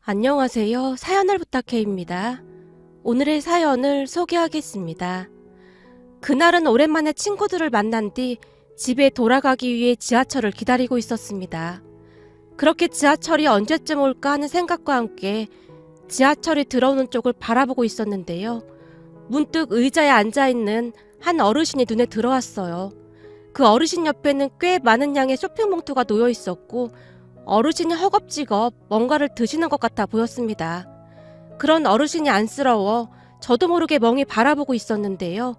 안녕하세요. 사연을 부탁해입니다. 오늘의 사연을 소개하겠습니다. 그날은 오랜만에 친구들을 만난 뒤 집에 돌아가기 위해 지하철을 기다리고 있었습니다. 그렇게 지하철이 언제쯤 올까 하는 생각과 함께 지하철이 들어오는 쪽을 바라보고 있었는데요. 문득 의자에 앉아있는 한 어르신이 눈에 들어왔어요. 그 어르신 옆에는 꽤 많은 양의 쇼핑봉투가 놓여 있었고 어르신이 허겁지겁 뭔가를 드시는 것 같아 보였습니다. 그런 어르신이 안쓰러워 저도 모르게 멍히 바라보고 있었는데요.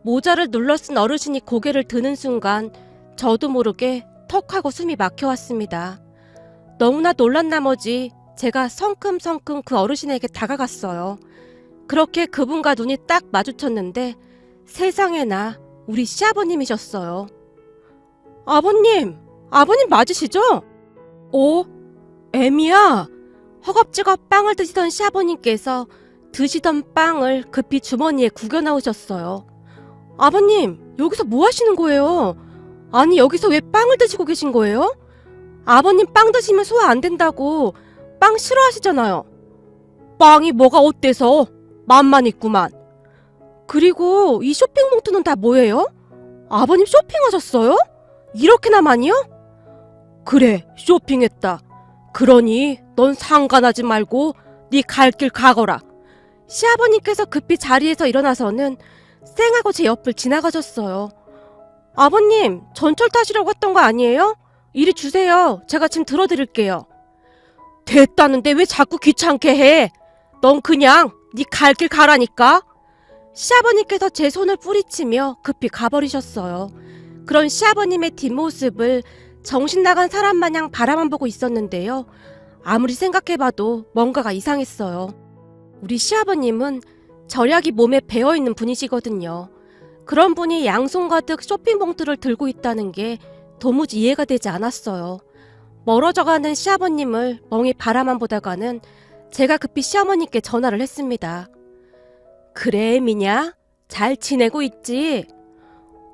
모자를 눌러 쓴 어르신이 고개를 드는 순간 저도 모르게 턱 하고 숨이 막혀왔습니다. 너무나 놀란 나머지 제가 성큼성큼 그 어르신에게 다가갔어요. 그렇게 그분과 눈이 딱 마주쳤는데 세상에나 우리 시아버님이셨어요. 아버님! 아버님 맞으시죠? 오, 애미야! 허겁지겁 빵을 드시던 시아버님께서 드시던 빵을 급히 주머니에 구겨 넣으셨어요. 아버님, 여기서 뭐 하시는 거예요? 아니, 여기서 왜 빵을 드시고 계신 거예요? 아버님 빵 드시면 소화 안 된다고 빵 싫어하시잖아요. 빵이 뭐가 어때서? 맛만 있구만. 그리고 이 쇼핑 봉투는 다 뭐예요? 아버님 쇼핑하셨어요? 이렇게나 많이요? 그래, 쇼핑했다. 그러니 넌 상관하지 말고 네 갈 길 가거라. 시아버님께서 급히 자리에서 일어나서는 쌩하고 제 옆을 지나가셨어요. 아버님, 전철 타시려고 했던 거 아니에요? 이리 주세요. 제가 지금 들어드릴게요. 됐다는데 왜 자꾸 귀찮게 해? 넌 그냥 네 갈 길 가라니까. 시아버님께서 제 손을 뿌리치며 급히 가버리셨어요. 그런 시아버님의 뒷모습을 정신나간 사람 마냥 바라만 보고 있었는데요. 아무리 생각해봐도 뭔가가 이상했어요. 우리 시아버님은 절약이 몸에 배어있는 분이시거든요. 그런 분이 양손 가득 쇼핑봉투를 들고 있다는 게 도무지 이해가 되지 않았어요. 멀어져가는 시아버님을 멍히 바라만 보다가는 제가 급히 시어머니께 전화를 했습니다. 그래, 미냐? 잘 지내고 있지?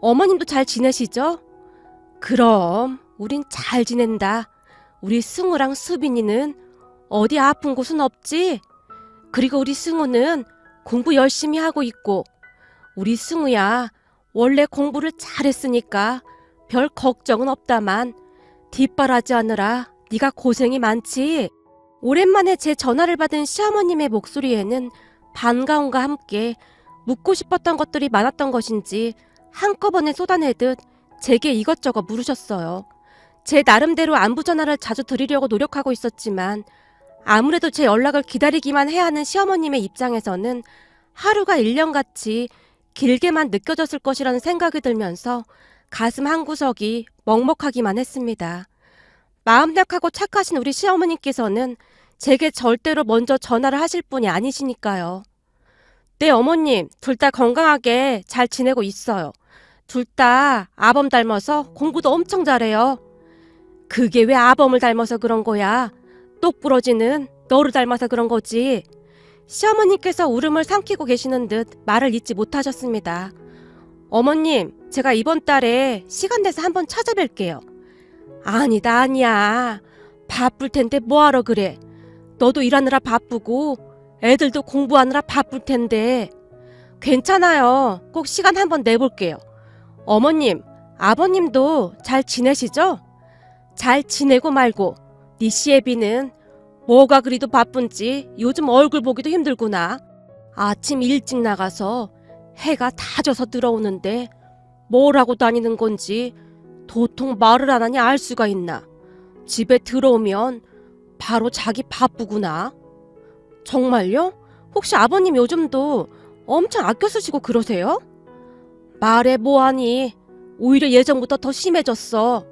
어머님도 잘 지내시죠? 그럼 우린 잘 지낸다. 우리 승우랑 수빈이는 어디 아픈 곳은 없지? 그리고 우리 승우는 공부 열심히 하고 있고 우리 승우야 원래 공부를 잘했으니까 별 걱정은 없다만 뒷바라지 하느라 네가 고생이 많지. 오랜만에 제 전화를 받은 시어머님의 목소리에는 반가움과 함께 묻고 싶었던 것들이 많았던 것인지 한꺼번에 쏟아내듯 제게 이것저것 물으셨어요. 제 나름대로 안부 전화를 자주 드리려고 노력하고 있었지만 아무래도 제 연락을 기다리기만 해야 하는 시어머님의 입장에서는 하루가 1년같이 길게만 느껴졌을 것이라는 생각이 들면서 가슴 한구석이 먹먹하기만 했습니다. 마음 약하고 착하신 우리 시어머님께서는 제게 절대로 먼저 전화를 하실 분이 아니시니까요. 네, 어머님, 둘 다 건강하게 잘 지내고 있어요. 둘 다 아범 닮아서 공부도 엄청 잘해요. 그게 왜 아범을 닮아서 그런 거야? 똑부러지는 너를 닮아서 그런 거지. 시어머님께서 울음을 삼키고 계시는 듯 말을 잇지 못하셨습니다. 어머님, 제가 이번 달에 시간 내서 한번 찾아뵐게요. 아니다, 아니야. 바쁠 텐데 뭐하러 그래. 너도 일하느라 바쁘고 애들도 공부하느라 바쁠 텐데. 괜찮아요. 꼭 시간 한번 내볼게요. 어머님, 아버님도 잘 지내시죠? 잘 지내고 말고 네 시애비는 뭐가 그리도 바쁜지 요즘 얼굴 보기도 힘들구나. 아침 일찍 나가서 해가 다 져서 들어오는데 뭘 하고 다니는 건지 도통 말을 안 하니 알 수가 있나. 집에 들어오면 바로 자기 바쁘구나. 정말요? 혹시 아버님 요즘도 엄청 아껴 쓰시고 그러세요? 말해 뭐하니. 오히려 예전보다 더 심해졌어.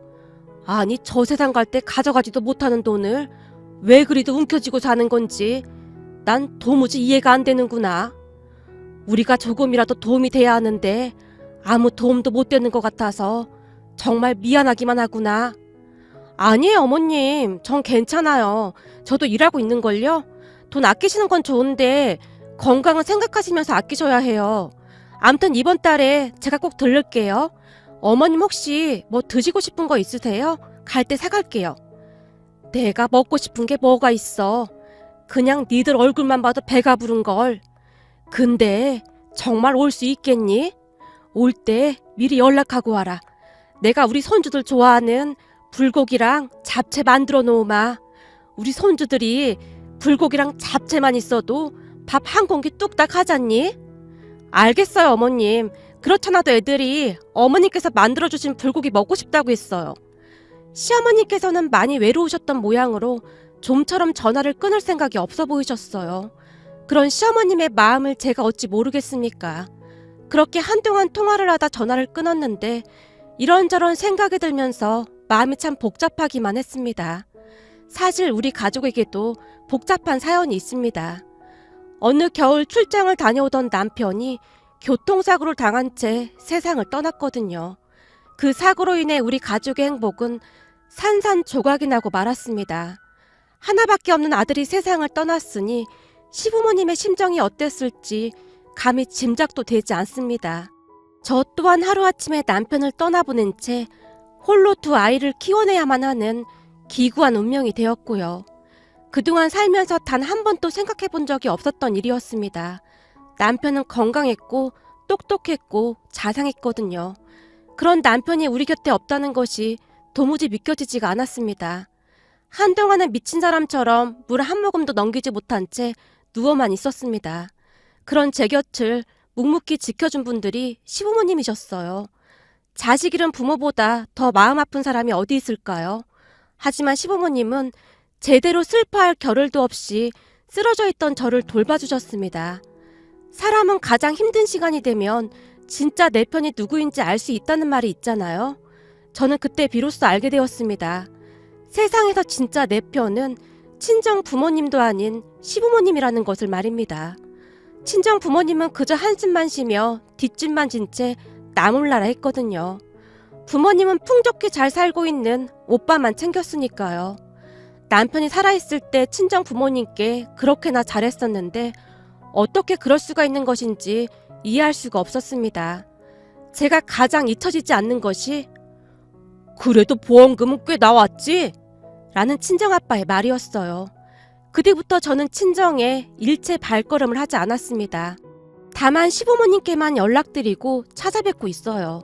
아니, 저 세상 갈 때 가져가지도 못하는 돈을 왜 그리도 움켜쥐고 사는 건지 난 도무지 이해가 안 되는구나. 우리가 조금이라도 도움이 돼야 하는데 아무 도움도 못 되는 것 같아서 정말 미안하기만 하구나. 아니에요, 어머님. 전 괜찮아요. 저도 일하고 있는걸요. 돈 아끼시는 건 좋은데 건강은 생각하시면서 아끼셔야 해요. 암튼 이번 달에 제가 꼭 들를게요. 어머님 혹시 뭐 드시고 싶은 거 있으세요? 갈 때 사갈게요. 내가 먹고 싶은 게 뭐가 있어. 그냥 니들 얼굴만 봐도 배가 부른걸. 근데 정말 올 수 있겠니? 올 때 미리 연락하고 와라. 내가 우리 손주들 좋아하는 불고기랑 잡채 만들어 놓으마. 우리 손주들이 불고기랑 잡채만 있어도 밥 한 공기 뚝딱 하잖니? 알겠어요, 어머님. 그렇잖아도 애들이 어머니께서 만들어주신 불고기 먹고 싶다고 했어요. 시어머니께서는 많이 외로우셨던 모양으로 좀처럼 전화를 끊을 생각이 없어 보이셨어요. 그런 시어머님의 마음을 제가 어찌 모르겠습니까? 그렇게 한동안 통화를 하다 전화를 끊었는데 이런저런 생각이 들면서 마음이 참 복잡하기만 했습니다. 사실 우리 가족에게도 복잡한 사연이 있습니다. 어느 겨울 출장을 다녀오던 남편이 교통사고를 당한 채 세상을 떠났거든요. 그 사고로 인해 우리 가족의 행복은 산산조각이 나고 말았습니다. 하나밖에 없는 아들이 세상을 떠났으니 시부모님의 심정이 어땠을지 감히 짐작도 되지 않습니다. 저 또한 하루아침에 남편을 떠나보낸 채 홀로 두 아이를 키워내야만 하는 기구한 운명이 되었고요. 그동안 살면서 단 한 번도 생각해 본 적이 없었던 일이었습니다. 남편은 건강했고 똑똑했고 자상했거든요. 그런 남편이 우리 곁에 없다는 것이 도무지 믿겨지지가 않았습니다. 한동안은 미친 사람처럼 물 한 모금도 넘기지 못한 채 누워만 있었습니다. 그런 제 곁을 묵묵히 지켜준 분들이 시부모님이셨어요. 자식 잃은 부모보다 더 마음 아픈 사람이 어디 있을까요? 하지만 시부모님은 제대로 슬퍼할 겨를도 없이 쓰러져 있던 저를 돌봐주셨습니다. 사람은 가장 힘든 시간이 되면 진짜 내 편이 누구인지 알 수 있다는 말이 있잖아요. 저는 그때 비로소 알게 되었습니다. 세상에서 진짜 내 편은 친정 부모님도 아닌 시부모님이라는 것을 말입니다. 친정 부모님은 그저 한숨만 쉬며 뒷짐만 진 채 나몰라라 했거든요. 부모님은 풍족히 잘 살고 있는 오빠만 챙겼으니까요. 남편이 살아있을 때 친정 부모님께 그렇게나 잘했었는데 어떻게 그럴 수가 있는 것인지 이해할 수가 없었습니다. 제가 가장 잊혀지지 않는 것이 그래도 보험금은 꽤 나왔지? 라는 친정아빠의 말이었어요. 그 뒤부터 저는 친정에 일체 발걸음을 하지 않았습니다. 다만 시부모님께만 연락드리고 찾아뵙고 있어요.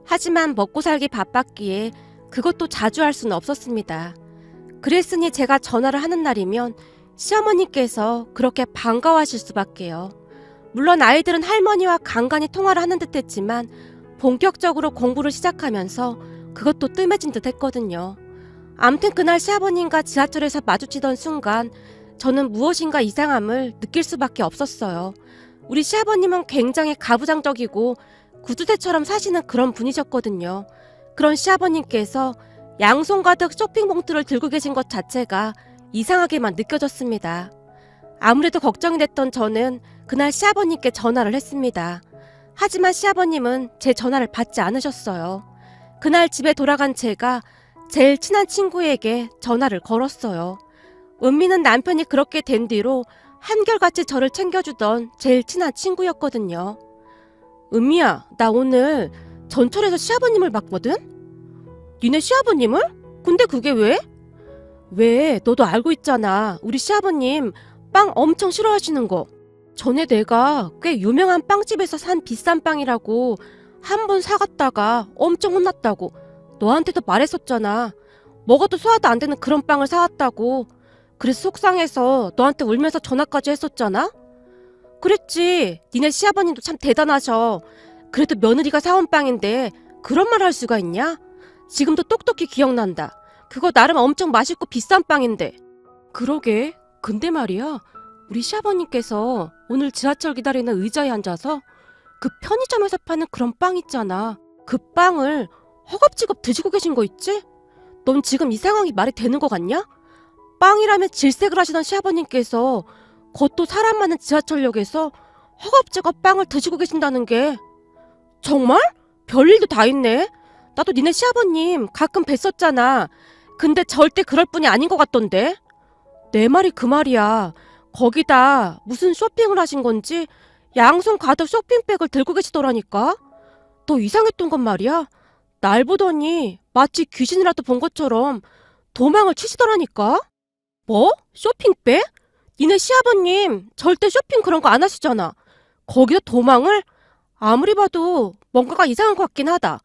하지만 먹고 살기 바빴기에 그것도 자주 할 수는 없었습니다. 그랬으니 제가 전화를 하는 날이면 시어머니께서 그렇게 반가워하실 수밖에요. 물론 아이들은 할머니와 간간히 통화를 하는 듯 했지만 본격적으로 공부를 시작하면서 그것도 뜸해진 듯 했거든요. 암튼 그날 시아버님과 지하철에서 마주치던 순간 저는 무엇인가 이상함을 느낄 수밖에 없었어요. 우리 시아버님은 굉장히 가부장적이고 구두쇠처럼 사시는 그런 분이셨거든요. 그런 시아버님께서 양손 가득 쇼핑 봉투를 들고 계신 것 자체가 이상하게만 느껴졌습니다. 아무래도 걱정이 됐던 저는 그날 시아버님께 전화를 했습니다. 하지만 시아버님은 제 전화를 받지 않으셨어요. 그날 집에 돌아간 제가 제일 친한 친구에게 전화를 걸었어요. 은미는 남편이 그렇게 된 뒤로 한결같이 저를 챙겨주던 제일 친한 친구였거든요. 은미야, 나 오늘 전철에서 시아버님을 봤거든? 니네 시아버님을? 근데 그게 왜? 왜, 너도 알고 있잖아. 우리 시아버님 빵 엄청 싫어하시는 거. 전에 내가 꽤 유명한 빵집에서 산 비싼 빵이라고 한 번 사갔다가 엄청 혼났다고 너한테도 말했었잖아. 먹어도 소화도 안 되는 그런 빵을 사왔다고. 그래서 속상해서 너한테 울면서 전화까지 했었잖아. 그랬지. 니네 시아버님도 참 대단하셔. 그래도 며느리가 사온 빵인데 그런 말 할 수가 있냐? 지금도 똑똑히 기억난다. 그거 나름 엄청 맛있고 비싼 빵인데. 그러게. 근데 말이야, 우리 시아버님께서 오늘 지하철 기다리는 의자에 앉아서 그 편의점에서 파는 그런 빵 있잖아. 그 빵을 허겁지겁 드시고 계신 거 있지? 넌 지금 이 상황이 말이 되는 거 같냐? 빵이라면 질색을 하시던 시아버님께서 그것도 사람 많은 지하철역에서 허겁지겁 빵을 드시고 계신다는 게 정말? 별일도 다 있네. 나도 니네 시아버님 가끔 뵀었잖아. 근데 절대 그럴 분이 아닌 것 같던데. 내 말이 그 말이야. 거기다 무슨 쇼핑을 하신 건지 양손 가득 쇼핑백을 들고 계시더라니까. 더 이상했던 건 말이야, 날 보더니 마치 귀신이라도 본 것처럼 도망을 치시더라니까. 뭐? 쇼핑백? 니네 시아버님 절대 쇼핑 그런 거 안 하시잖아. 거기다 도망을? 아무리 봐도 뭔가가 이상한 것 같긴 하다.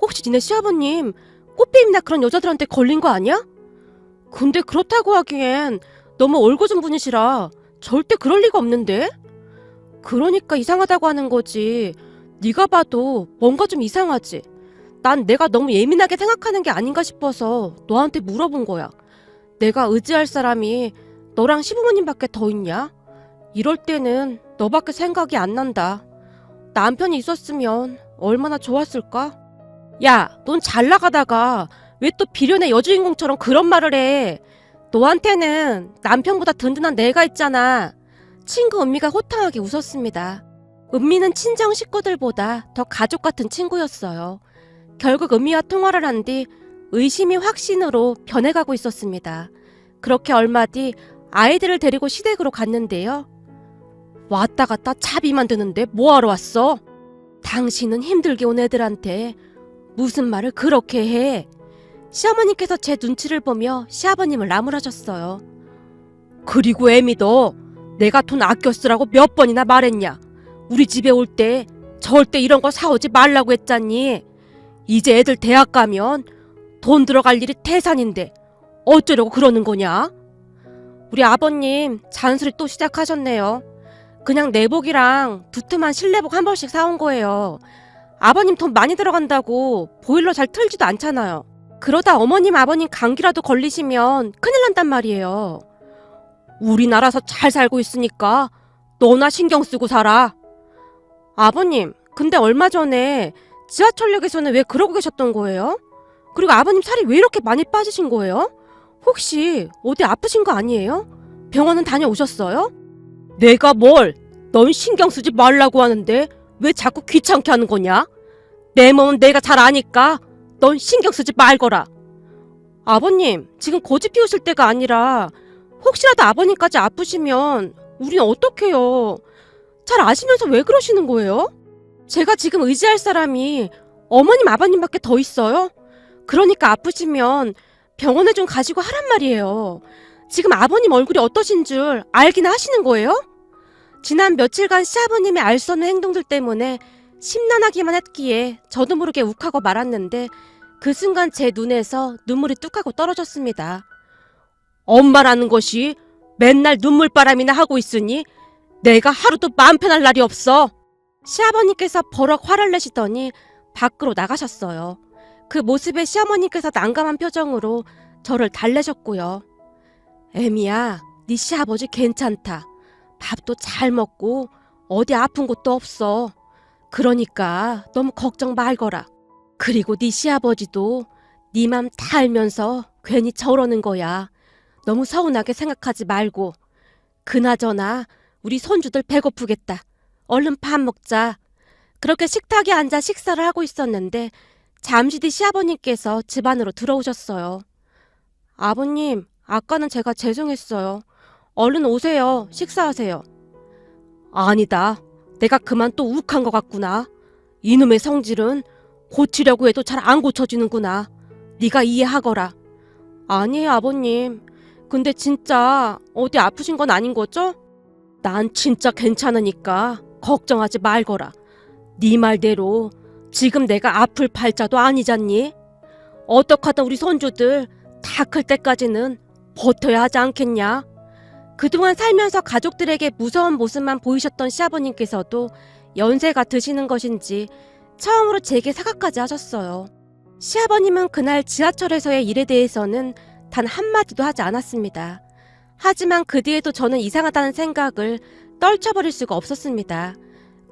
혹시 니네 시아버님 꽃뱀이나 그런 여자들한테 걸린 거 아니야? 근데 그렇다고 하기엔 너무 올곧은 분이시라 절대 그럴 리가 없는데? 그러니까 이상하다고 하는 거지. 네가 봐도 뭔가 좀 이상하지. 난 내가 너무 예민하게 생각하는 게 아닌가 싶어서 너한테 물어본 거야. 내가 의지할 사람이 너랑 시부모님밖에 더 있냐? 이럴 때는 너밖에 생각이 안 난다. 남편이 있었으면 얼마나 좋았을까? 야, 넌 잘 나가다가 왜 또 비련의 여주인공처럼 그런 말을 해? 너한테는 남편보다 든든한 내가 있잖아. 친구 은미가 호탕하게 웃었습니다. 은미는 친정 식구들보다 더 가족 같은 친구였어요. 결국 은미와 통화를 한 뒤 의심이 확신으로 변해가고 있었습니다. 그렇게 얼마 뒤 아이들을 데리고 시댁으로 갔는데요. 왔다 갔다 차비만 드는데 뭐하러 왔어? 당신은 힘들게 온 애들한테 무슨 말을 그렇게 해? 시어머니께서 제 눈치를 보며 시아버님을 나무라셨어요. 그리고 애미 너 내가 돈 아껴 쓰라고 몇 번이나 말했냐? 우리 집에 올 때 절대 이런 거 사오지 말라고 했잖니. 이제 애들 대학 가면 돈 들어갈 일이 태산인데 어쩌려고 그러는 거냐? 우리 아버님 잔소리 또 시작하셨네요. 그냥 내복이랑 두툼한 실내복 한 벌씩 사온 거예요. 아버님 돈 많이 들어간다고 보일러 잘 틀지도 않잖아요. 그러다 어머님 아버님 감기라도 걸리시면 큰일 난단 말이에요. 우리나라서 잘 살고 있으니까 너나 신경 쓰고 살아. 아버님, 근데 얼마 전에 지하철역에서는 왜 그러고 계셨던 거예요? 그리고 아버님 살이 왜 이렇게 많이 빠지신 거예요? 혹시 어디 아프신 거 아니에요? 병원은 다녀오셨어요? 내가 뭘? 넌 신경 쓰지 말라고 하는데 왜 자꾸 귀찮게 하는 거냐? 내 몸은 내가 잘 아니까 넌 신경 쓰지 말거라. 아버님, 지금 고집 피우실 때가 아니라 혹시라도 아버님까지 아프시면 우린 어떡해요? 잘 아시면서 왜 그러시는 거예요? 제가 지금 의지할 사람이 어머님 아버님밖에 더 있어요? 그러니까 아프시면 병원에 좀 가시고 하란 말이에요. 지금 아버님 얼굴이 어떠신 줄 알긴 하시는 거예요? 지난 며칠간 시아버님의 알 수 없는 행동들 때문에 심란하기만 했기에 저도 모르게 욱하고 말았는데 그 순간 제 눈에서 눈물이 뚝하고 떨어졌습니다. 엄마라는 것이 맨날 눈물바람이나 하고 있으니 내가 하루도 마음 편할 날이 없어. 시아버님께서 버럭 화를 내시더니 밖으로 나가셨어요. 그 모습에 시어머니께서 난감한 표정으로 저를 달래셨고요. 애미야, 네 시아버지 괜찮다. 밥도 잘 먹고 어디 아픈 곳도 없어. 그러니까 너무 걱정 말거라. 그리고 네 시아버지도 네 맘 다 알면서 괜히 저러는 거야. 너무 서운하게 생각하지 말고. 그나저나 우리 손주들 배고프겠다. 얼른 밥 먹자. 그렇게 식탁에 앉아 식사를 하고 있었는데 잠시 뒤 시아버님께서 집 안으로 들어오셨어요. 아버님, 아까는 제가 죄송했어요. 얼른 오세요. 식사하세요. 아니다. 내가 그만 또 욱한 것 같구나. 이놈의 성질은 고치려고 해도 잘 안 고쳐지는구나. 네가 이해하거라. 아니에요, 아버님. 근데 진짜 어디 아프신 건 아닌 거죠? 난 진짜 괜찮으니까 걱정하지 말거라. 네 말대로 지금 내가 아플 팔자도 아니잖니? 어떡하다 우리 손주들 다 클 때까지는 버텨야 하지 않겠냐? 그동안 살면서 가족들에게 무서운 모습만 보이셨던 시아버님께서도 연세가 드시는 것인지 처음으로 제게 사과까지 하셨어요. 시아버님은 그날 지하철에서의 일에 대해서는 단 한마디도 하지 않았습니다. 하지만 그 뒤에도 저는 이상하다는 생각을 떨쳐버릴 수가 없었습니다.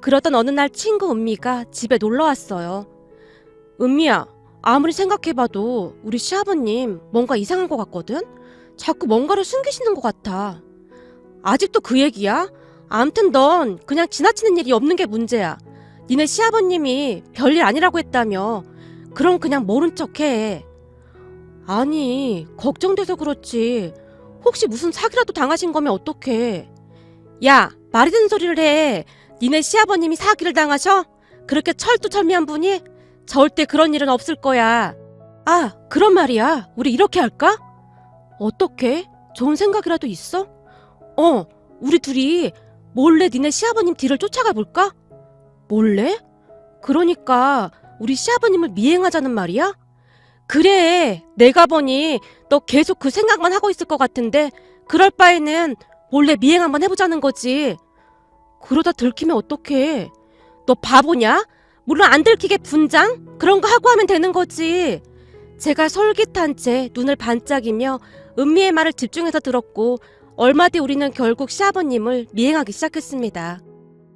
그러던 어느 날 친구 은미가 집에 놀러왔어요. 은미야, 아무리 생각해봐도 우리 시아버님 뭔가 이상한 것 같거든? 자꾸 뭔가를 숨기시는 것 같아. 아직도 그 얘기야? 암튼 넌 그냥 지나치는 일이 없는 게 문제야. 니네 시아버님이 별일 아니라고 했다며. 그럼 그냥 모른 척해. 아니, 걱정돼서 그렇지. 혹시 무슨 사기라도 당하신 거면 어떡해. 야, 말이 되는 소리를 해. 니네 시아버님이 사기를 당하셔? 그렇게 철두철미한 분이? 절대 그런 일은 없을 거야. 아, 그런 말이야. 우리 이렇게 할까? 어떻게? 좋은 생각이라도 있어? 우리 둘이 몰래 니네 시아버님 뒤를 쫓아가 볼까? 몰래? 그러니까 우리 시아버님을 미행하자는 말이야? 그래, 내가 보니 너 계속 그 생각만 하고 있을 것 같은데 그럴 바에는 몰래 미행 한번 해보자는 거지. 그러다 들키면 어떡해? 너 바보냐? 물론 안 들키게 분장? 그런 거 하고 하면 되는 거지. 제가 솔깃한 채 눈을 반짝이며 은미의 말을 집중해서 들었고 얼마 뒤 우리는 결국 시아버님을 미행하기 시작했습니다.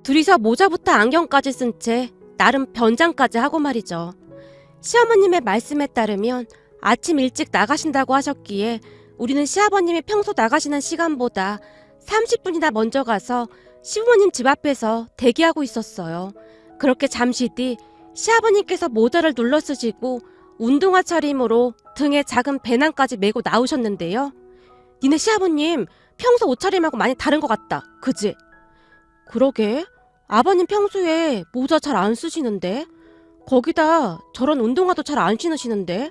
둘이서 모자부터 안경까지 쓴 채 나름 변장까지 하고 말이죠. 시어머님의 말씀에 따르면 아침 일찍 나가신다고 하셨기에 우리는 시아버님이 평소 나가시는 시간보다 30분이나 먼저 가서 시부모님 집 앞에서 대기하고 있었어요. 그렇게 잠시 뒤 시아버님께서 모자를 눌러 쓰시고 운동화 차림으로 등에 작은 배낭까지 메고 나오셨는데요. 니네 시아버님 평소 옷차림하고 많이 다른 것 같다. 그지? 그러게. 아버님 평소에 모자 잘 안 쓰시는데? 거기다 저런 운동화도 잘 안 신으시는데?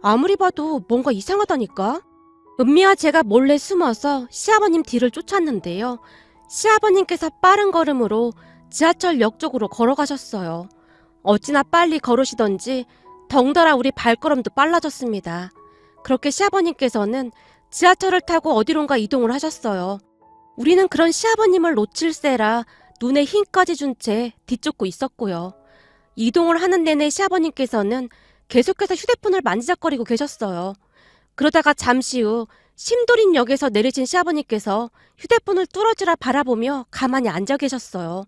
아무리 봐도 뭔가 이상하다니까? 은미와 제가 몰래 숨어서 시아버님 뒤를 쫓았는데요. 시아버님께서 빠른 걸음으로 지하철역 쪽으로 걸어가셨어요. 어찌나 빨리 걸으시던지 덩달아 우리 발걸음도 빨라졌습니다. 그렇게 시아버님께서는 지하철을 타고 어디론가 이동을 하셨어요. 우리는 그런 시아버님을 놓칠세라 눈에 힘까지 준 채 뒤쫓고 있었고요. 이동을 하는 내내 시아버님께서는 계속해서 휴대폰을 만지작거리고 계셨어요. 그러다가 잠시 후 심도림역에서 내리신 시아버님께서 휴대폰을 뚫어지라 바라보며 가만히 앉아 계셨어요.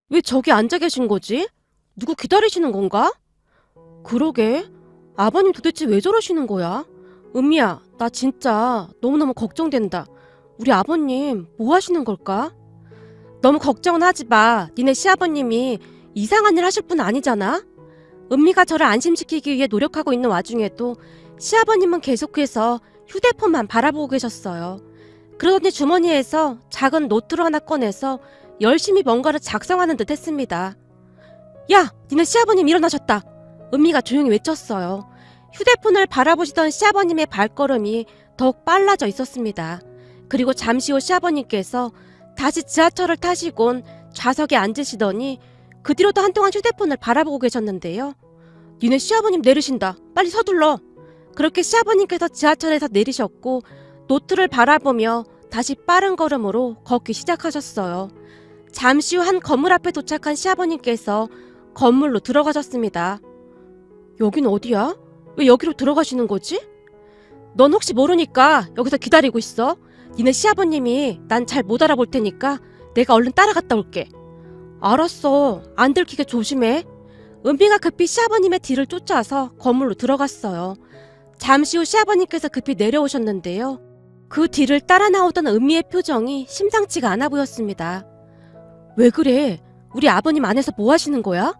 왜 저기 앉아 계신 거지? 누구 기다리시는 건가? 그러게. 아버님 도대체 왜 저러시는 거야? 은미야, 나 진짜 너무너무 걱정된다. 우리 아버님 뭐 하시는 걸까? 너무 걱정은 하지 마. 니네 시아버님이 이상한 일 하실 분 아니잖아? 은미가 저를 안심시키기 위해 노력하고 있는 와중에도 시아버님은 계속해서 휴대폰만 바라보고 계셨어요. 그러더니 주머니에서 작은 노트를 하나 꺼내서 열심히 뭔가를 작성하는 듯 했습니다. 야! 니네 시아버님 일어나셨다! 은미가 조용히 외쳤어요. 휴대폰을 바라보시던 시아버님의 발걸음이 더욱 빨라져 있었습니다. 그리고 잠시 후 시아버님께서 다시 지하철을 타시곤 좌석에 앉으시더니 그 뒤로도 한동안 휴대폰을 바라보고 계셨는데요. 니네 시아버님 내리신다. 빨리 서둘러. 그렇게 시아버님께서 지하철에서 내리셨고 노트를 바라보며 다시 빠른 걸음으로 걷기 시작하셨어요. 잠시 후 한 건물 앞에 도착한 시아버님께서 건물로 들어가셨습니다. 여긴 어디야? 왜 여기로 들어가시는 거지? 넌 혹시 모르니까 여기서 기다리고 있어. 니네 시아버님이 난 잘 못 알아볼 테니까 내가 얼른 따라갔다 올게. 알았어. 안 들키게 조심해. 은비가 급히 시아버님의 뒤를 쫓아서 건물로 들어갔어요. 잠시 후 시아버님께서 급히 내려오셨는데요. 그 뒤를 따라 나오던 은미의 표정이 심상치가 않아 보였습니다. 왜 그래? 우리 아버님 안에서 뭐 하시는 거야?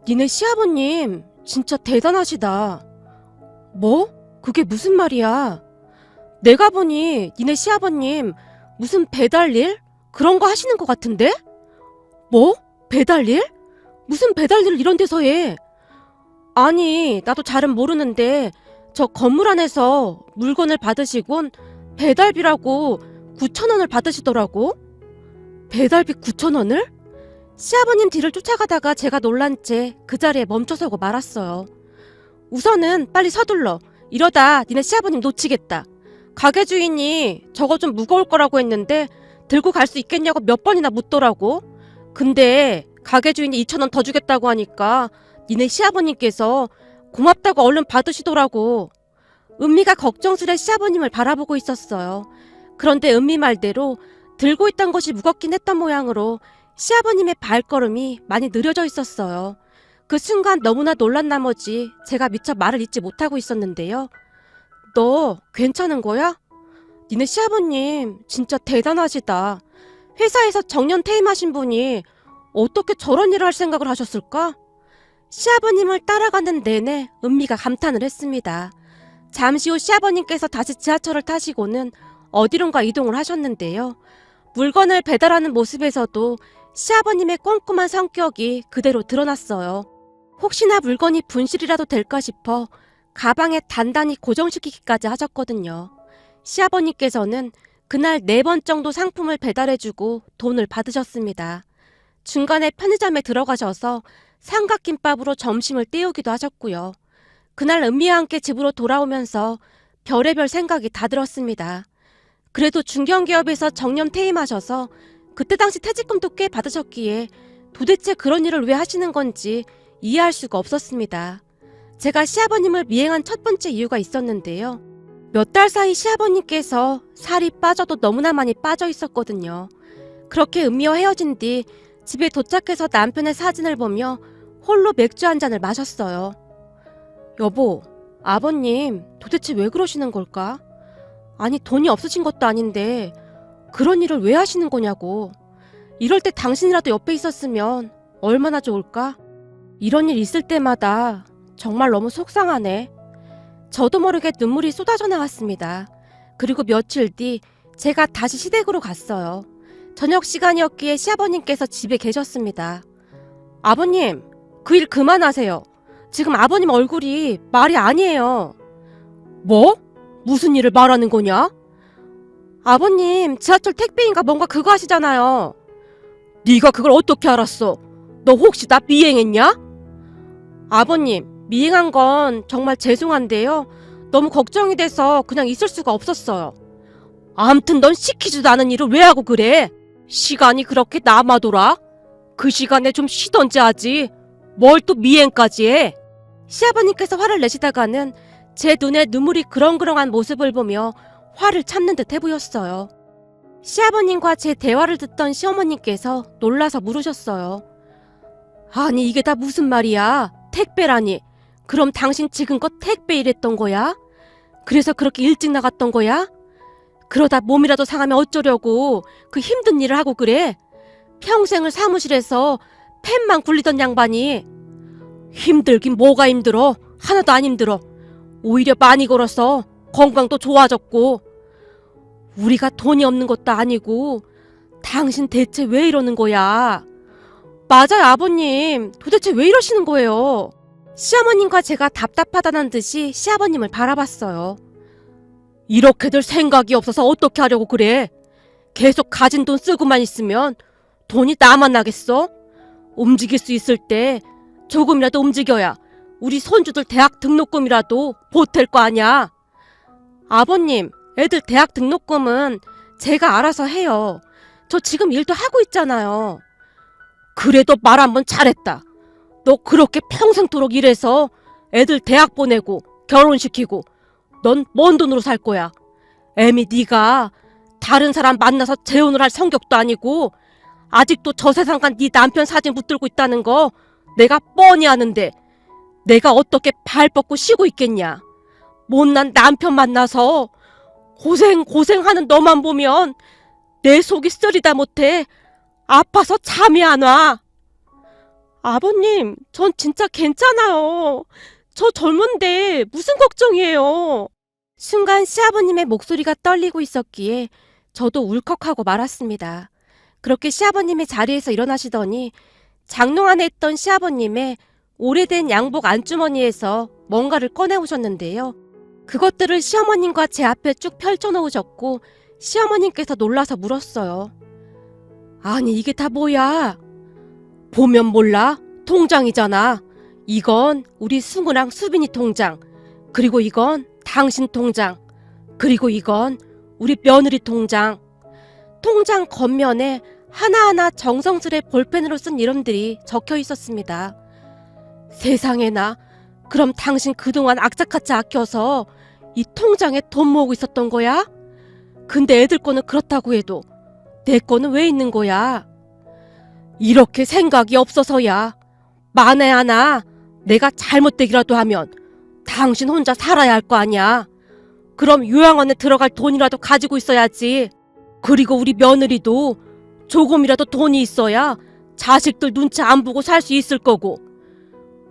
니네 시아버님 진짜 대단하시다. 뭐? 그게 무슨 말이야? 내가 보니 니네 시아버님 무슨 배달일? 그런 거 하시는 것 같은데? 뭐? 배달일? 무슨 배달일을 이런 데서 해? 아니, 나도 잘은 모르는데 저 건물 안에서 물건을 받으시곤 배달비라고 9,000원을 받으시더라고. 배달비 9,000원을? 시아버님 뒤를 쫓아가다가 제가 놀란 채 그 자리에 멈춰서고 말았어요. 우선은 빨리 서둘러. 이러다 니네 시아버님 놓치겠다. 가게 주인이 저거 좀 무거울 거라고 했는데 들고 갈 수 있겠냐고 몇 번이나 묻더라고. 근데 가게 주인이 2,000원 더 주겠다고 하니까 니네 시아버님께서 고맙다고 얼른 받으시더라고. 은미가 걱정스레 시아버님을 바라보고 있었어요. 그런데 은미 말대로 들고 있던 것이 무겁긴 했던 모양으로 시아버님의 발걸음이 많이 느려져 있었어요. 그 순간 너무나 놀란 나머지 제가 미처 말을 잇지 못하고 있었는데요. 너 괜찮은 거야? 니네 시아버님 진짜 대단하시다. 회사에서 정년 퇴임하신 분이 어떻게 저런 일을 할 생각을 하셨을까? 시아버님을 따라가는 내내 은미가 감탄을 했습니다. 잠시 후 시아버님께서 다시 지하철을 타시고는 어디론가 이동을 하셨는데요. 물건을 배달하는 모습에서도 시아버님의 꼼꼼한 성격이 그대로 드러났어요. 혹시나 물건이 분실이라도 될까 싶어 가방에 단단히 고정시키기까지 하셨거든요. 시아버님께서는 그날 4번 정도 상품을 배달해주고 돈을 받으셨습니다. 중간에 편의점에 들어가셔서 삼각김밥으로 점심을 때우기도 하셨고요. 그날 은미와 함께 집으로 돌아오면서 별의별 생각이 다 들었습니다. 그래도 중견기업에서 정년 퇴임하셔서 그때 당시 퇴직금도 꽤 받으셨기에 도대체 그런 일을 왜 하시는 건지 이해할 수가 없었습니다. 제가 시아버님을 미행한 첫 번째 이유가 있었는데요. 몇 달 사이 시아버님께서 살이 빠져도 너무나 많이 빠져 있었거든요. 그렇게 은미와 헤어진 뒤 집에 도착해서 남편의 사진을 보며 홀로 맥주 한 잔을 마셨어요. 여보, 아버님 도대체 왜 그러시는 걸까? 아니 돈이 없으신 것도 아닌데 그런 일을 왜 하시는 거냐고. 이럴 때 당신이라도 옆에 있었으면 얼마나 좋을까? 이런 일 있을 때마다 정말 너무 속상하네. 저도 모르게 눈물이 쏟아져 나왔습니다. 그리고 며칠 뒤 제가 다시 시댁으로 갔어요. 저녁 시간이었기에 시아버님께서 집에 계셨습니다. 아버님, 그 일 그만하세요. 지금 아버님 얼굴이 말이 아니에요. 뭐? 무슨 일을 말하는 거냐? 아버님, 지하철 택배인가 뭔가 그거 하시잖아요. 네가 그걸 어떻게 알았어? 너 혹시 나 미행했냐? 아버님, 미행한 건 정말 죄송한데요. 너무 걱정이 돼서 그냥 있을 수가 없었어요. 암튼 넌 시키지도 않은 일을 왜 하고 그래? 시간이 그렇게 남아돌아? 그 시간에 좀 쉬던지 하지. 뭘 또 미행까지 해? 시아버님께서 화를 내시다가는 제 눈에 눈물이 그렁그렁한 모습을 보며 화를 참는 듯해 보였어요. 시아버님과 제 대화를 듣던 시어머님께서 놀라서 물으셨어요. 아니 이게 다 무슨 말이야? 택배라니. 그럼 당신 지금껏 택배 일했던 거야? 그래서 그렇게 일찍 나갔던 거야? 그러다 몸이라도 상하면 어쩌려고 그 힘든 일을 하고 그래? 평생을 사무실에서 펜만 굴리던 양반이. 힘들긴 뭐가 힘들어. 하나도 안 힘들어. 오히려 많이 걸어서 건강도 좋아졌고. 우리가 돈이 없는 것도 아니고 당신 대체 왜 이러는 거야? 맞아요 아버님. 도대체 왜 이러시는 거예요? 시어머님과 제가 답답하다는 듯이 시아버님을 바라봤어요. 이렇게들 생각이 없어서 어떻게 하려고 그래? 계속 가진 돈 쓰고만 있으면 돈이 나만 나겠어? 움직일 수 있을 때 조금이라도 움직여야 우리 손주들 대학 등록금이라도 보탤 거 아냐? 아버님, 애들 대학 등록금은 제가 알아서 해요. 저 지금 일도 하고 있잖아요. 그래도 말 한번 잘했다. 너 그렇게 평생토록 일해서 애들 대학 보내고 결혼시키고 넌 뭔 돈으로 살 거야? 애미 네가 다른 사람 만나서 재혼을 할 성격도 아니고 아직도 저 세상 간 네 남편 사진 붙들고 있다는 거 내가 뻔히 아는데 내가 어떻게 발 뻗고 쉬고 있겠냐? 못난 남편 만나서 고생하는 너만 보면 내 속이 쓰리다 못해 아파서 잠이 안 와. 아버님, 전 진짜 괜찮아요. 저 젊은데 무슨 걱정이에요. 순간 시아버님의 목소리가 떨리고 있었기에 저도 울컥하고 말았습니다. 그렇게 시아버님이 자리에서 일어나시더니 장롱 안에 있던 시아버님의 오래된 양복 안주머니에서 뭔가를 꺼내오셨는데요. 그것들을 시어머님과 제 앞에 쭉 펼쳐놓으셨고 시어머님께서 놀라서 물었어요. 아니 이게 다 뭐야? 보면 몰라? 통장이잖아. 이건 우리 승우랑 수빈이 통장. 그리고 이건 당신 통장. 그리고 이건 우리 며느리 통장. 통장 겉면에 하나하나 정성스레 볼펜으로 쓴 이름들이 적혀 있었습니다. 세상에나, 그럼 당신 그동안 악착같이 아껴서 이 통장에 돈 모으고 있었던 거야? 근데 애들 거는 그렇다고 해도 내 거는 왜 있는 거야? 이렇게 생각이 없어서야. 만에 하나 내가 잘못되기라도 하면 당신 혼자 살아야 할 거 아니야. 그럼 요양원에 들어갈 돈이라도 가지고 있어야지. 그리고 우리 며느리도 조금이라도 돈이 있어야 자식들 눈치 안 보고 살 수 있을 거고.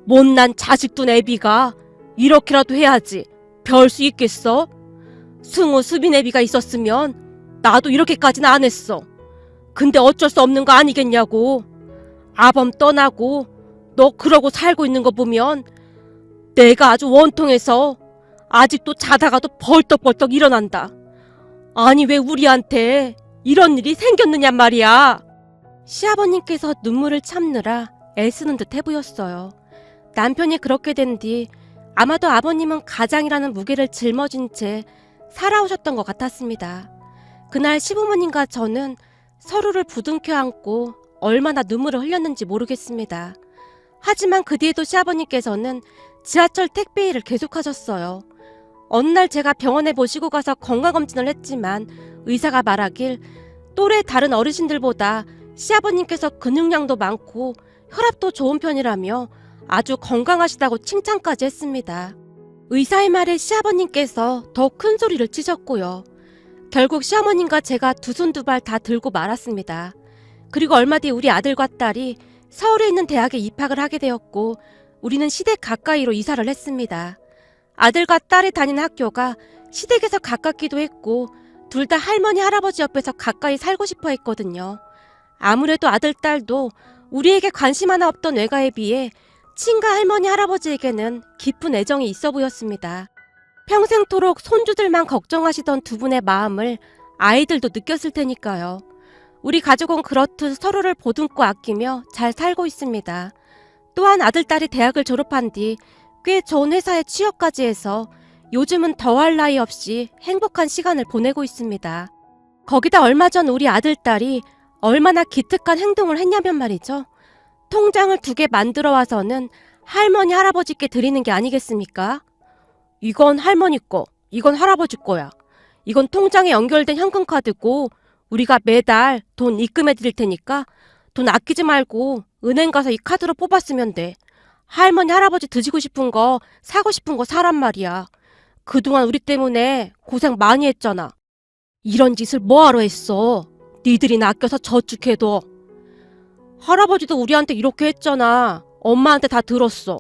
못난 자식둔 애비가 이렇게라도 해야지 별 수 있겠어? 승우 수빈 애비가 있었으면 나도 이렇게까지는 안 했어. 근데 어쩔 수 없는 거 아니겠냐고. 아범 떠나고 너 그러고 살고 있는 거 보면 내가 아주 원통해서 아직도 자다가도 벌떡벌떡 일어난다. 아니 왜 우리한테 이런 일이 생겼느냔 말이야. 시아버님께서 눈물을 참느라 애쓰는 듯해 보였어요. 남편이 그렇게 된 뒤 아마도 아버님은 가장이라는 무게를 짊어진 채 살아오셨던 것 같았습니다. 그날 시부모님과 저는 서로를 부둥켜 안고 얼마나 눈물을 흘렸는지 모르겠습니다. 하지만 그 뒤에도 시아버님께서는 지하철 택배 일을 계속하셨어요. 어느 날 제가 병원에 모시고 가서 건강검진을 했지만 의사가 말하길 또래 다른 어르신들보다 시아버님께서 근육량도 많고 혈압도 좋은 편이라며 아주 건강하시다고 칭찬까지 했습니다. 의사의 말에 시아버님께서 더 큰 소리를 치셨고요. 결국 시어머님과 제가 두 손 두 발 다 들고 말았습니다. 그리고 얼마 뒤 우리 아들과 딸이 서울에 있는 대학에 입학을 하게 되었고 우리는 시댁 가까이로 이사를 했습니다. 아들과 딸이 다니는 학교가 시댁에서 가깝기도 했고 둘 다 할머니 할아버지 옆에서 가까이 살고 싶어 했거든요. 아무래도 아들 딸도 우리에게 관심 하나 없던 외가에 비해 친가 할머니 할아버지에게는 깊은 애정이 있어 보였습니다. 평생토록 손주들만 걱정하시던 두 분의 마음을 아이들도 느꼈을 테니까요. 우리 가족은 그렇듯 서로를 보듬고 아끼며 잘 살고 있습니다. 또한 아들 딸이 대학을 졸업한 뒤 꽤 좋은 회사에 취업까지 해서 요즘은 더할 나위 없이 행복한 시간을 보내고 있습니다. 거기다 얼마 전 우리 아들 딸이 얼마나 기특한 행동을 했냐면 말이죠. 통장을 2개 만들어 와서는 할머니 할아버지께 드리는 게 아니겠습니까? 이건 할머니 거, 이건 할아버지 거야. 이건 통장에 연결된 현금카드고 우리가 매달 돈 입금해 드릴 테니까 돈 아끼지 말고 은행 가서 이 카드로 뽑았으면 돼. 할머니 할아버지 드시고 싶은 거 사고 싶은 거 사란 말이야. 그동안 우리 때문에 고생 많이 했잖아. 이런 짓을 뭐하러 했어? 니들이나 아껴서 저축해둬. 할아버지도 우리한테 이렇게 했잖아. 엄마한테 다 들었어.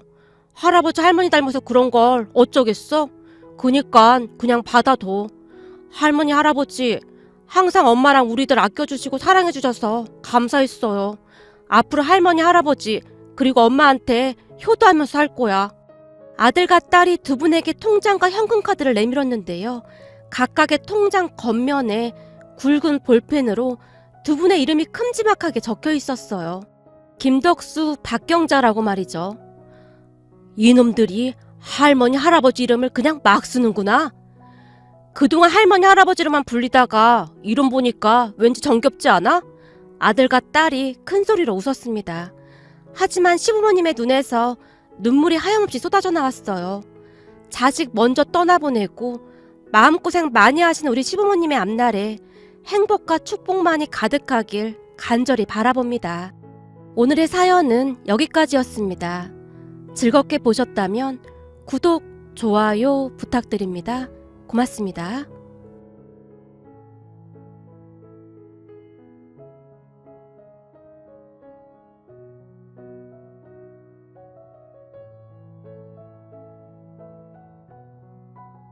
할아버지 할머니 닮아서 그런 걸 어쩌겠어? 그니깐 그냥 받아둬. 할머니 할아버지 항상 엄마랑 우리들 아껴주시고 사랑해주셔서 감사했어요. 앞으로 할머니 할아버지 그리고 엄마한테 효도하면서 할 거야. 아들과 딸이 두 분에게 통장과 현금카드를 내밀었는데요. 각각의 통장 겉면에 굵은 볼펜으로 두 분의 이름이 큼지막하게 적혀 있었어요. 김덕수, 박경자라고 말이죠. 이놈들이 할머니 할아버지 이름을 그냥 막 쓰는구나. 그동안 할머니 할아버지로만 불리다가 이름 보니까 왠지 정겹지 않아? 아들과 딸이 큰 소리로 웃었습니다. 하지만 시부모님의 눈에서 눈물이 하염없이 쏟아져 나왔어요. 자식 먼저 떠나보내고 마음고생 많이 하신 우리 시부모님의 앞날에 행복과 축복만이 가득하길 간절히 바라봅니다. 오늘의 사연은 여기까지였습니다. 즐겁게 보셨다면 구독, 좋아요 부탁드립니다. 고맙습니다.